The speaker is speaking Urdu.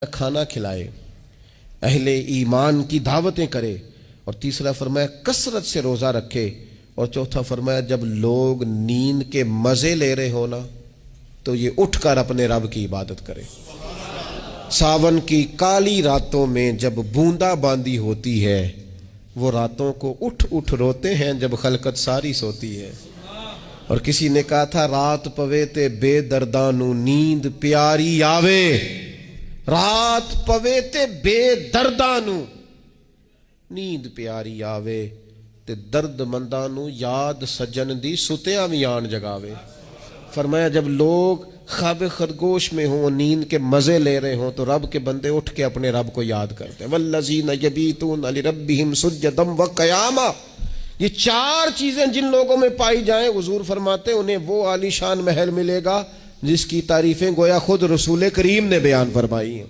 کھانا کھلائے، اہل ایمان کی دعوتیں کرے، اور تیسرا فرمایا کثرت سے روزہ رکھے، اور چوتھا فرمایا جب لوگ نیند کے مزے لے رہے ہو نا تو یہ اٹھ کر اپنے رب کی عبادت کرے۔ ساون کی کالی راتوں میں جب بوندا باندی ہوتی ہے، وہ راتوں کو اٹھ اٹھ روتے ہیں جب خلقت ساری سوتی ہے۔ اور کسی نے کہا تھا رات پوے تے بے دردانو نیند پیاری آوے، رات پوے تے بے دردانو نیند پیاری آوے، تے درد مندانو یاد سجن دی ستیاں وی آن جگاوے۔ فرمایا جب لوگ خواب خرگوش میں ہوں، نیند کے مزے لے رہے ہوں، تو رب کے بندے اٹھ کے اپنے رب کو یاد کرتے ہیں۔ والذین یبیتون لربہم سجدا وقیاما، یہ چار چیزیں جن لوگوں میں پائی جائیں، حضور فرماتے ہیں انہیں وہ عالی شان محل ملے گا جس کی تعریفیں گویا خود رسول کریم نے بیان فرمائی ہیں۔